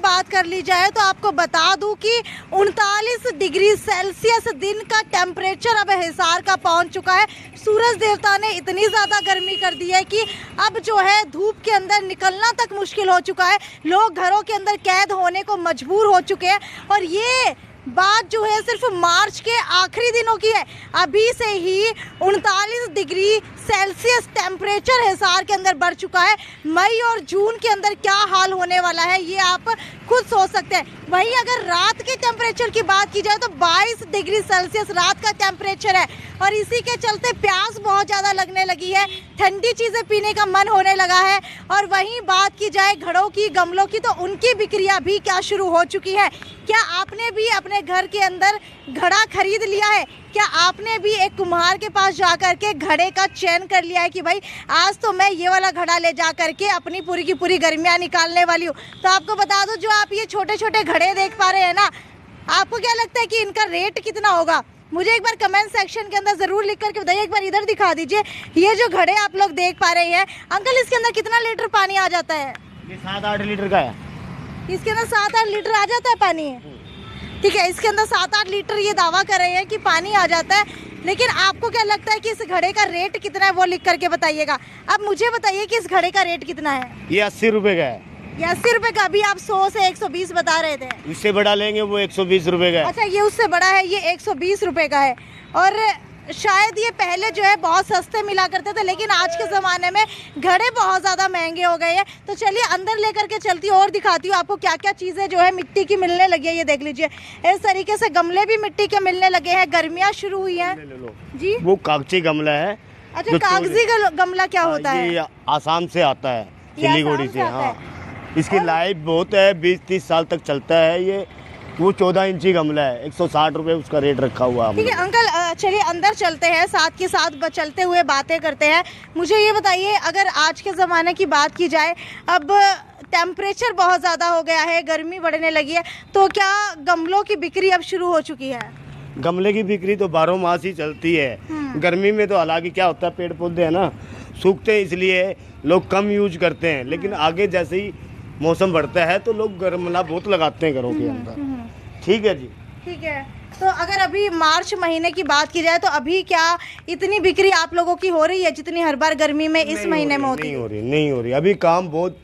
बात कर ली जाए तो आपको बता दूं कि 39 डिग्री सेल्सियस दिन का टेम्परेचर अब हिसार का पहुंच चुका है। सूरज देवता ने इतनी ज़्यादा गर्मी कर दी है कि अब जो है धूप के अंदर निकलना तक मुश्किल हो चुका है। लोग घरों के अंदर कैद होने को मजबूर हो चुके हैं और ये बात जो है सिर्फ मार्च के आखिरी दिनों की है। अभी से ही 39 डिग्री सेल्सियस टेम्परेचर हिसार के अंदर बढ़ चुका है। मई और जून के अंदर क्या हाल होने वाला है ये आप खुद सोच सकते हैं। वहीं अगर रात के टेम्परेचर की बात की जाए तो 22 डिग्री सेल्सियस रात का टेम्परेचर है और इसी के चलते प्यास बहुत ज़्यादा लगने लगी है, ठंडी चीज़ें पीने का मन होने लगा है। और वहीं बात की जाए घड़ों की, गमलों की, तो उनकी बिक्रियाँ भी क्या शुरू हो चुकी है। क्या आपने भी अपने घर के अंदर घड़ा खरीद लिया है? क्या आपने भी एक कुम्हार के पास जाकर के घड़े का चयन कर लिया है कि भाई आज तो मैं ये वाला घड़ा ले जा करके अपनी पूरी की पूरी गर्मियाँ निकालने वाली हूँ? तो आपको बता दूँ, जो आप ये छोटे छोटे घड़े देख पा रहे हैं ना, आपको क्या लगता है कि इनका रेट कितना होगा? मुझे एक बार कमेंट सेक्शन के अंदर ज़रूर लिख करके बताइए। एक बार इधर दिखा दीजिए, ये जो घड़े आप लोग देख पा रहे हैं अंकल, इसके अंदर कितना लीटर पानी आ जाता है? ये 7-8 लीटर का है। इसके अंदर 7-8 लीटर आ जाता है पानी? ठीक है, इसके अंदर 7-8 लीटर ये दावा कर रहे हैं कि पानी आ जाता है। लेकिन आपको क्या लगता है कि इस घड़े का रेट कितना है, वो लिख करके बताइएगा। अब मुझे बताइए कि इस घड़े का रेट कितना है? ये 80 रुपए का है। ये 80 रुपए का? अभी आप 100 से 120 बता रहे थे। इससे बड़ा लेंगे वो 120 रुपए का है। अच्छा, ये उससे बड़ा है, ये 120 रुपए का है। और शायद ये पहले जो है बहुत सस्ते मिला करते थे, लेकिन आज के ज़माने में घड़े बहुत ज़्यादा महंगे हो गए हैं। तो चलिए अंदर लेकर के चलती हूँ और दिखाती हूँ आपको क्या क्या चीज़ें जो है मिट्टी की मिलने लगी है। ये देख लीजिए, इस तरीके से गमले भी मिट्टी के मिलने लगे हैं। गर्मियाँ शुरू हुई हैं जी। वो कागजी गमला है। अच्छा, कागजी गमला क्या होता है? ये आसाम से आता है, सिलीगुड़ी से। हाँ, इसकी लाइफ बहुत है, 20-30 साल तक चलता है। ये वो 14 इंची गमला है, 160 रुपए उसका रेट रखा हुआ है। ठीक है अंकल, चलिए अंदर चलते हैं, साथ के साथ चलते हुए बातें करते हैं। मुझे ये बताइए, अगर आज के ज़माने की बात की जाए, अब टेम्परेचर बहुत ज़्यादा हो गया है, गर्मी बढ़ने लगी है, तो क्या गमलों की बिक्री अब शुरू हो चुकी है? गमले की बिक्री तो 12 मास ही चलती है। गर्मी में तो हालांकि क्या होता है, पेड़ पौधे है ना सूखते हैं, इसलिए लोग कम यूज करते हैं। लेकिन आगे जैसे ही मौसम बढ़ता है तो लोग गमला बहुत लगाते हैं घरों के अंदर। ठीक है जी, ठीक है। तो अगर अभी मार्च महीने की बात की जाए तो अभी क्या इतनी बिक्री आप लोगों की हो रही है जितनी हर बार गर्मी में इस महीने में होती है? नहीं हो रही। अभी काम बहुत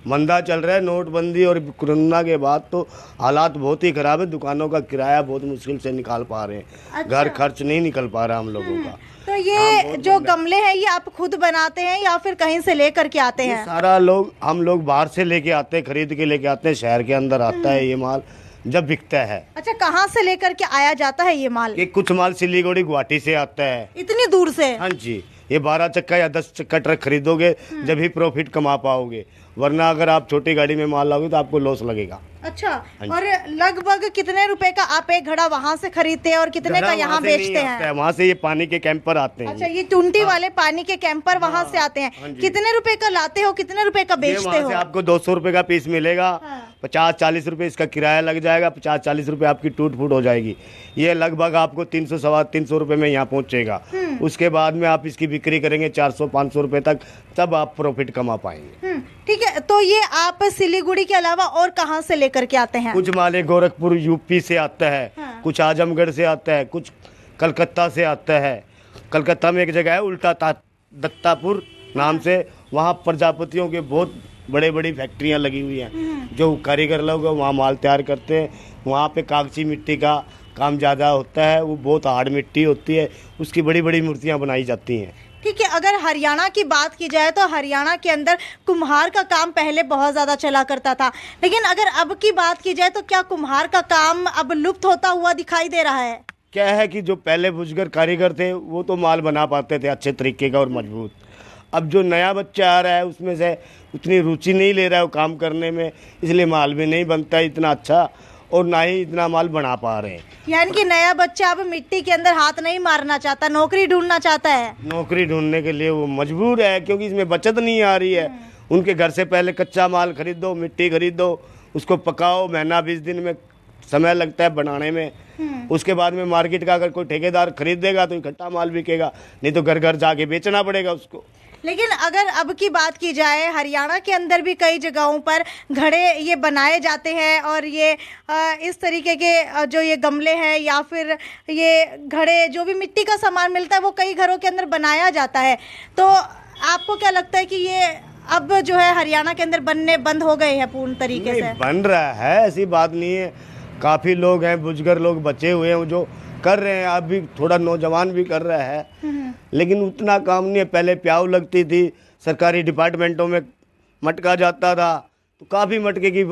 मंदा चल रहा है। नोटबंदी और कोरोना के बाद तो हालात बहुत ही खराब है। दुकानों का किराया बहुत मुश्किल से निकाल पा रहे हैं। अच्छा। घर खर्च नहीं निकल पा रहा हम लोगों का। तो ये जो गमले हैं ये आप खुद बनाते हैं या फिर कहीं से लेकर के आते हैं? सारा हम लोग बाहर से लेके आते हैं, खरीद के लेके आते हैं। शहर के अंदर आता है ये माल जब बिकता है। अच्छा, कहाँ से लेकर के आया जाता है ये माल? ये कुछ माल सिलीगुड़ी गुवाहाटी से आता है। इतनी दूर से? हाँ जी, ये 12 चक्का या 10 चक्का ट्रक खरीदोगे जब ही प्रॉफिट कमा पाओगे, वरना अगर आप छोटी गाड़ी में माल लाओगे तो आपको लॉस लगेगा। अच्छा, और लगभग कितने रुपए का आप एक घड़ा वहाँ से खरीदते हैं और कितने का यहाँ बेचते हैं? वहाँ से ये पानी के कैंपर आते हैं। अच्छा, ये टुंटी वाले पानी के कैंपर वहाँ से आते हैं। कितने रुपए का लाते हो, कितने रुपए का बेचते हो? आपको 200 रुपए का पीस मिलेगा। 50-40 रुपए इसका किराया लग जाएगा। 50-40 रुपए आपकी टूट फूट हो जाएगी। ये लगभग आपको 300-325 रुपए में यहाँ पहुँचेगा। उसके बाद में आप इसकी बिक्री करेंगे 400-500 रुपए तक, तब आप प्रॉफिट कमा पाएंगे। ठीक है, तो ये आप सिलीगुड़ी के अलावा और कहाँ से लेकर के आते हैं? कुछ माले गोरखपुर यूपी से आता है। कुछ आजमगढ़ से आता है, कुछ कलकत्ता से आता है। कलकत्ता में एक जगह है उल्टा दत्तापुर नाम से, वहाँ प्रजापतियों के बहुत बड़े बड़ी फैक्ट्रियाँ लगी हुई हैं। जो कारीगर लोग वहाँ माल तैयार करते हैं। वहाँ पे कागजी मिट्टी का काम ज़्यादा होता है। वो बहुत हार्ड मिट्टी होती है, उसकी बड़ी बड़ी मूर्तियाँ बनाई जाती हैं। ठीक है, अगर हरियाणा की बात की जाए तो हरियाणा के अंदर कुम्हार का काम पहले बहुत ज़्यादा चला करता था, लेकिन अगर अब की बात की जाए तो क्या कुम्हार का काम अब लुप्त होता हुआ दिखाई दे रहा है? क्या है कि जो पहले बुजुर्ग कारीगर थे वो तो माल बना पाते थे अच्छे तरीके का और मजबूत। अब जो नया बच्चा आ रहा है उसमें से उतनी रुचि नहीं ले रहा है वो काम करने में, इसलिए माल भी नहीं बनता इतना अच्छा और ना ही इतना माल बना पा रहे हैं। यानी कि नया बच्चा अब मिट्टी के अंदर हाथ नहीं मारना चाहता, नौकरी ढूंढना चाहता है। नौकरी ढूंढने के लिए वो मजबूर है, क्योंकि इसमें बचत नहीं आ रही है। उनके घर से पहले कच्चा माल खरीदो, मिट्टी खरीदो, उसको पकाओ, महीना 20 दिन में समय लगता है बनाने में। उसके बाद में मार्केट का अगर कोई ठेकेदार खरीदेगा तो इकट्ठा माल बिकेगा, नहीं तो घर घर जाके बेचना पड़ेगा उसको। लेकिन अगर अब की बात की जाए, हरियाणा के अंदर भी कई जगहों पर घड़े ये बनाए जाते हैं और ये इस तरीके के जो ये गमले हैं या फिर ये घड़े, जो भी मिट्टी का सामान मिलता है वो कई घरों के अंदर बनाया जाता है। तो आपको क्या लगता है कि ये अब जो है हरियाणा के अंदर बनने बंद हो गए हैं पूर्ण तरीके से? बन रहा है, ऐसी बात नहीं है। काफ़ी लोग हैं, बुजुर्ग लोग बचे हुए हैं जो कर रहे हैं, अभी थोड़ा नौजवान भी कर रहा है, लेकिन उतना काम नहीं है। पहले प्याऊ लगती थी, सरकारी डिपार्टमेंटों में मटका जाता था, तो काफ़ी मटके की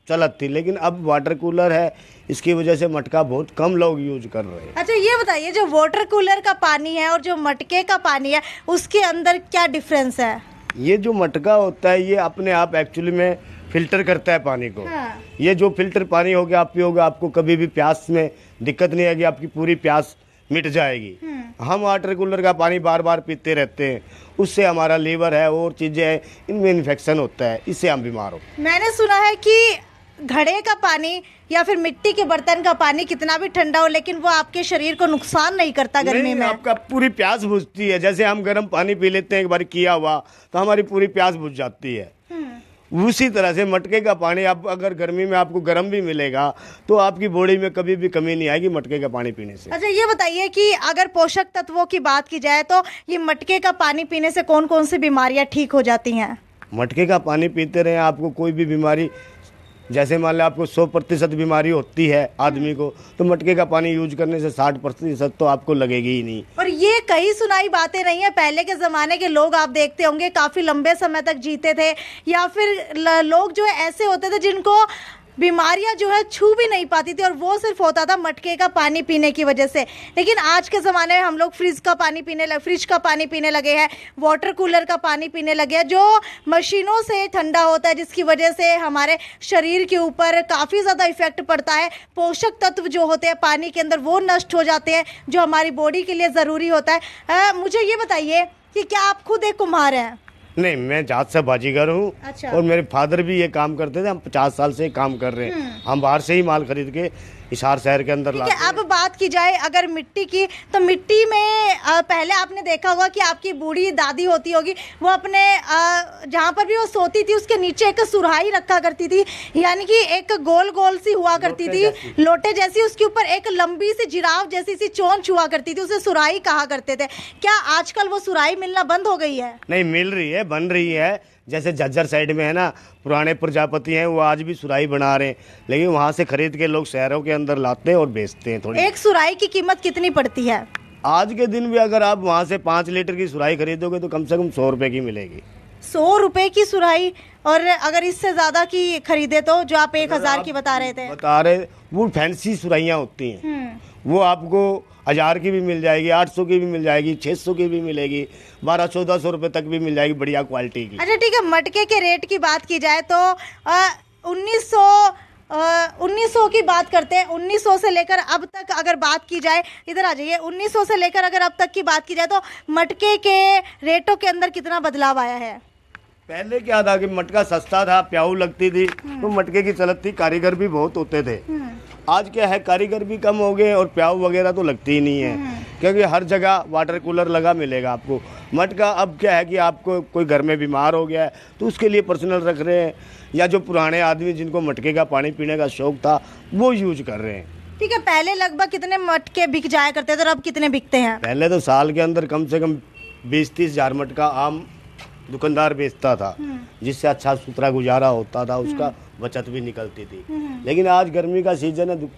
चलत थी, लेकिन अब वाटर कूलर है, इसकी वजह से मटका बहुत कम लोग यूज कर रहे हैं। अच्छा, ये बताइए, जो वाटर कूलर का पानी है और जो मटके का पानी है उसके अंदर क्या डिफरेंस है? ये जो मटका होता है ये अपने आप एक्चुअली में फिल्टर करता है पानी को। हाँ। ये जो फिल्टर पानी हो गया आप पियोगे, आपको कभी भी प्यास में दिक्कत नहीं आएगी, आपकी पूरी प्यास मिट जाएगी। हम वाटर कूलर का पानी बार बार पीते रहते हैं, उससे हमारा लीवर है और चीज़ें हैं, इनमें इन्फेक्शन होता है, इससे हम बीमार हो। मैंने सुना है कि घड़े का पानी या फिर मिट्टी के बर्तन का पानी कितना भी ठंडा हो लेकिन वो आपके शरीर को नुकसान नहीं करता गर्मी में। आपका पूरी प्यास बुझती है। जैसे हम गर्म पानी पी लेते हैं एक बार किया हुआ, तो हमारी पूरी प्यास बुझ जाती है। उसी तरह से मटके का पानी, आप अगर गर्मी में आपको गर्म भी मिलेगा तो आपकी बॉडी में कभी भी कमी नहीं आएगी मटके का पानी पीने से। अच्छा, ये बताइए कि अगर पोषक तत्वों की बात की जाए तो ये मटके का पानी पीने से कौन कौन सी बीमारियां ठीक हो जाती हैं? मटके का पानी पीते रहे, आपको कोई भी बीमारी, जैसे मान लें आपको 100% बीमारी होती है आदमी को, तो मटके का पानी यूज करने से 60% तो आपको लगेगी ही नहीं। और ये कहीं सुनाई बातें नहीं है। पहले के ज़माने के लोग आप देखते होंगे काफ़ी लंबे समय तक जीते थे, या फिर लोग जो है ऐसे होते थे जिनको बीमारियां जो है छू भी नहीं पाती थी और वो सिर्फ होता था मटके का पानी पीने की वजह से। लेकिन आज के ज़माने में हम लोग फ्रिज का पानी पीने लगे हैं, वाटर कूलर का पानी पीने लगे हैं, जो मशीनों से ठंडा होता है, जिसकी वजह से हमारे शरीर के ऊपर काफ़ी ज़्यादा इफेक्ट पड़ता है। पोषक तत्व जो होते हैं पानी के अंदर वो नष्ट हो जाते हैं, जो हमारी बॉडी के लिए ज़रूरी होता है। मुझे ये बताइए कि क्या आप खुद एक कुम्हार हैं? नहीं, मैं जात से बाजीगर हूँ। अच्छा। और मेरे फादर भी ये काम करते थे, हम 50 साल से काम कर रहे हैं। हम बाहर से ही माल खरीद के हिसार शहर के अंदर लाते हैं। अब बात की जाए अगर मिट्टी की, तो मिट्टी में पहले आपने देखा होगा कि आपकी बूढ़ी दादी होती होगी, वो अपने जहाँ पर भी वो सोती थी उसके नीचे एक सुराही रखा करती थी, यानी कि एक गोल गोल सी हुआ करती थी, लोटे जैसी, उसके ऊपर एक लंबी सी जिराफ जैसी सी चोंच हुआ करती थी, उसे सुराही कहा करते थे। क्या आजकल वो सुराही मिलना बंद हो गई है? नहीं, मिल रही है, बन रही है। जैसे झज्जर साइड में है ना, पुराने प्रजापति हैं, वो आज भी सुराही बना रहे हैं, लेकिन वहाँ से खरीद के लोग शहरों के अंदर लाते हैं और बेचते हैं। थोड़ी एक सुराही की कीमत कितनी पड़ती है? आज के दिन भी अगर आप वहाँ से 5 लीटर की सुराही खरीदोगे तो कम से कम 100 रुपए की मिलेगी। 100 रुपए की सुराही? और अगर इससे ज्यादा की खरीदे तो, जो आप 1000 की बता रहे, वो फैंसी सुराहियाँ होती हैं, वो आपको 1000 की भी मिल जाएगी, 800 की भी मिल जाएगी, 600 की भी मिलेगी, 1200-1400 रुपए तक भी मिल जाएगी बढ़िया क्वालिटी की। अच्छा ठीक है, मटके के रेट की बात की जाए तो 1900 की बात करते हैं। 1900 से लेकर अब तक अगर बात की जाए, इधर आ जाइए, 1900 से लेकर अगर अब तक की बात की जाए तो मटके के रेटों के अंदर कितना बदलाव आया है? पहले क्या था कि मटका सस्ता था, प्याऊ लगती थी, तो मटके की चलत थी, कारीगर भी बहुत होते थे। आज क्या है, कारीगर भी कम हो गए और प्याऊ वगैरह तो लगती ही नहीं है, क्योंकि हर जगह वाटर कूलर लगा मिलेगा आपको। मटका अब क्या है कि आपको कोई घर में बीमार हो गया है तो उसके लिए पर्सनल रख रहे हैं, या जो पुराने आदमी जिनको मटके का पानी पीने का शौक था वो यूज कर रहे हैं। ठीक है, पहले लगभग कितने मटके बिक जाया करते थे और अब कितने बिकते हैं? पहले तो साल के अंदर कम से कम 20-30 हजार मटका आम दुकानदार बेचता था, जिससे अच्छा सुथरा गुजारा होता था, उसका बचत भी निकलती थी। लेकिन आज गर्मी का सीजन है,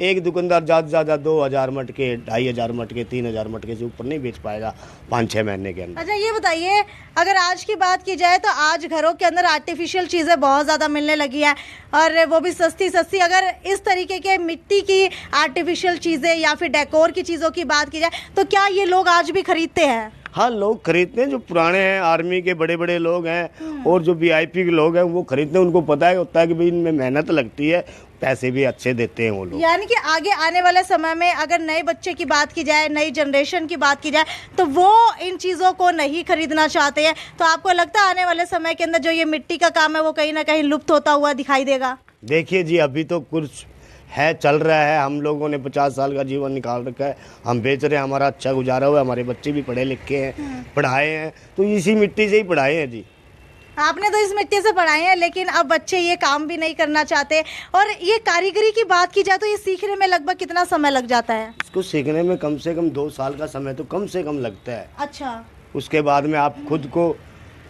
एक दुकानदार ज़्यादा से ज़्यादा 2000 मटके, 2500 मटके, 3000 मटके से ऊपर नहीं बेच पाएगा 5-6 महीने के अंदर। अच्छा ये बताइए, अगर आज की बात की जाए तो आज घरों के अंदर आर्टिफिशियल चीज़ें बहुत ज़्यादा मिलने लगी हैं, और वो भी सस्ती सस्ती। अगर इस तरीके के मिट्टी की आर्टिफिशियल चीज़ें या फिर डेकोर की चीज़ों की बात की जाए तो क्या ये लोग आज भी खरीदते हैं? हाँ, लोग खरीदते हैं, जो पुराने हैं, आर्मी के बड़े बड़े लोग हैं और जो VIP के लोग हैं वो खरीदते हैं। उनको पता होता है कि भाई इनमें मेहनत लगती है, पैसे भी अच्छे देते हैं वो लोग। यानी कि आगे आने वाले समय में अगर नए बच्चे की बात की जाए, नई जनरेशन की बात की जाए, तो वो इन चीज़ों को नहीं खरीदना चाहते हैं। तो आपको लगता है आने वाले समय के अंदर जो ये मिट्टी का काम है वो कहीं ना कहीं लुप्त होता हुआ दिखाई देगा? देखिए जी, अभी तो कुछ है, चल रहा है। हम लोगों ने 50 साल का जीवन निकाल रखा है, हम बेच रहे हैं, हमारा अच्छा गुजारा हुआ है, हमारे बच्चे भी पढ़े लिखे हैं, पढ़ाए हैं, तो इसी मिट्टी से ही पढ़ाए हैं जी। आपने तो इस मिट्टी से पढ़ाए हैं, लेकिन अब बच्चे ये काम भी नहीं करना चाहते। और ये कारीगरी की बात की जाए तो ये सीखने में लगभग कितना समय लग जाता है? इसको सीखने में कम से कम 2 साल का समय तो कम से कम लगता है। अच्छा। उसके बाद में आप खुद को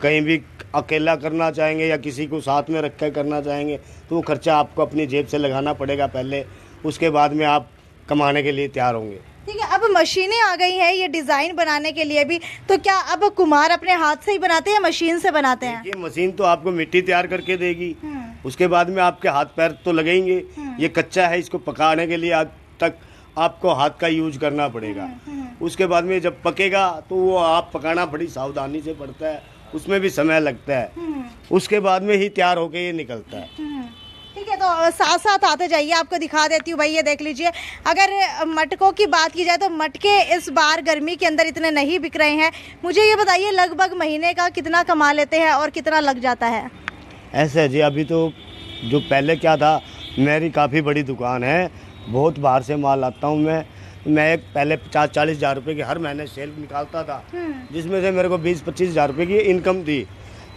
कहीं भी अकेला करना चाहेंगे या किसी को साथ में रख कर करना चाहेंगे तो वो खर्चा आपको अपनी जेब से लगाना पड़ेगा पहले, उसके बाद में आप कमाने के लिए तैयार होंगे। ठीक है, अब मशीनें आ गई हैं ये डिज़ाइन बनाने के लिए भी, तो क्या अब कुम्हार अपने हाथ से ही बनाते हैं, मशीन से बनाते हैं? देखिए, मशीन तो आपको मिट्टी तैयार करके देगी, उसके बाद में आपके हाथ पैर तो लगेंगे। ये कच्चा है, इसको पकाने के लिए आज तक आपको हाथ का यूज करना पड़ेगा। उसके बाद में जब पकेगा तो वो आप पकाना बड़ी सावधानी से पड़ता है, उसमें भी समय लगता है, उसके बाद में ही तैयार होके ये निकलता है। ठीक है, तो साथ साथ आते जाइए, आपको दिखा देती हूँ भाई, ये देख लीजिए। अगर मटकों की बात की जाए तो मटके इस बार गर्मी के अंदर इतने नहीं बिक रहे हैं। मुझे ये बताइए लगभग महीने का कितना कमा लेते हैं और कितना लग जाता है? ऐसे है जी, अभी तो जो पहले क्या था, मेरी काफ़ी बड़ी दुकान है, बहुत बाहर से माल लाता हूँ मैं पहले 50-40 हज़ार रुपये की हर महीने सेल निकालता था, जिसमें से मेरे को 20-25 हज़ार रुपये की इनकम थी।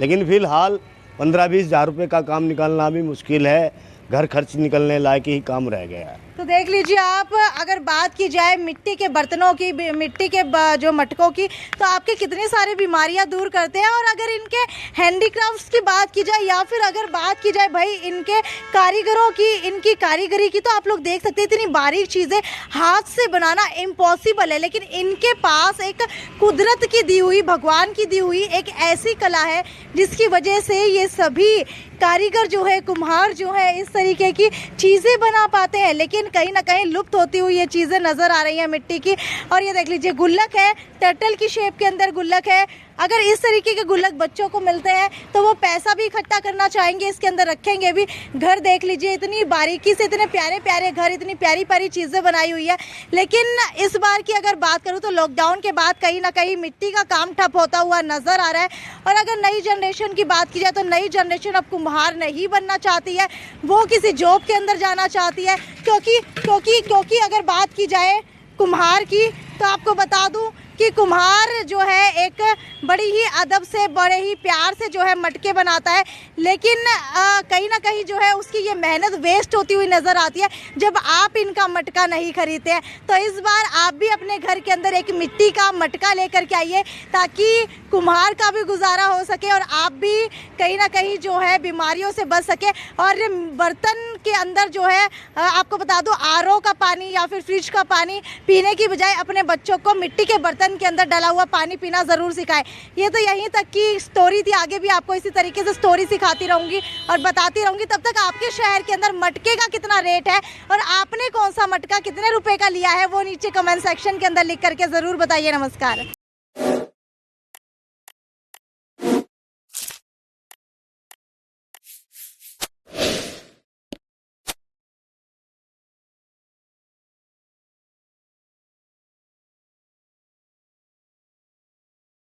लेकिन फ़िलहाल 15-20 हज़ार रुपये का काम निकालना भी मुश्किल है, घर खर्च निकलने लायक ही काम रह गया है। तो देख लीजिए आप, अगर बात की जाए मिट्टी के बर्तनों की, मिट्टी के जो मटकों की, तो आपके कितनी सारी बीमारियां दूर करते हैं। और अगर इनके हैंडीक्राफ्ट्स की बात की जाए या फिर अगर बात की जाए भाई इनके कारीगरों की, इनकी कारीगरी की, तो आप लोग देख सकते हैं इतनी बारीक चीज़ें हाथ से बनाना इम्पॉसिबल है, लेकिन इनके पास एक कुदरत की दी हुई, भगवान की दी हुई एक ऐसी कला है जिसकी वजह से ये सभी कारीगर जो है, कुम्हार जो है, इस तरीके की चीज़ें बना पाते हैं। लेकिन कहीं ना कहीं लुप्त होती हुई ये चीज़ें नज़र आ रही हैं मिट्टी की। और ये देख लीजिए, गुल्लक है, टर्टल की शेप के अंदर गुल्लक है। अगर इस तरीके के गुल्लक बच्चों को मिलते हैं तो वो पैसा भी इकट्ठा करना चाहेंगे, इसके अंदर रखेंगे भी। घर देख लीजिए, इतनी बारीकी से इतने प्यारे प्यारे घर, इतनी प्यारी प्यारी चीज़ें बनाई हुई है। लेकिन इस बार की अगर बात करूँ तो लॉकडाउन के बाद कहीं ना कहीं मिट्टी का काम ठप होता हुआ नज़र आ रहा है। और अगर नई जनरेशन की बात की जाए तो नई जनरेशन अब कुम्हार नहीं बनना चाहती है, वो किसी जॉब के अंदर जाना चाहती है। क्योंकि अगर बात की जाए कुम्हार की तो आपको बता दूं कि कुम्हार जो है एक बड़ी ही अदब से, बड़े ही प्यार से जो है मटके बनाता है। लेकिन कहीं ना कहीं जो है उसकी ये मेहनत वेस्ट होती हुई नज़र आती है जब आप इनका मटका नहीं खरीदते हैं। तो इस बार आप भी अपने घर के अंदर एक मिट्टी का मटका लेकर के आइए, ताकि कुम्हार का भी गुजारा हो सके और आप भी कहीं ना कहीं जो है बीमारियों से बच सके। और बर्तन के अंदर जो है आपको बता दूं, आरओ का पानी या फिर फ्रिज का पानी पीने की बजाय अपने बच्चों को मिट्टी के बर्तन के अंदर डला हुआ पानी पीना ज़रूर सिखाएं। ये तो यहीं तक की स्टोरी थी, आगे भी आपको इसी तरीके से स्टोरी सिखाती रहूँगी और बताती रहूँगी। तब तक आपके शहर के अंदर मटके का कितना रेट है और आपने कौन सा मटका कितने रुपए का लिया है, वो नीचे कमेंट सेक्शन के अंदर लिख करके ज़रूर बताइए। नमस्कार।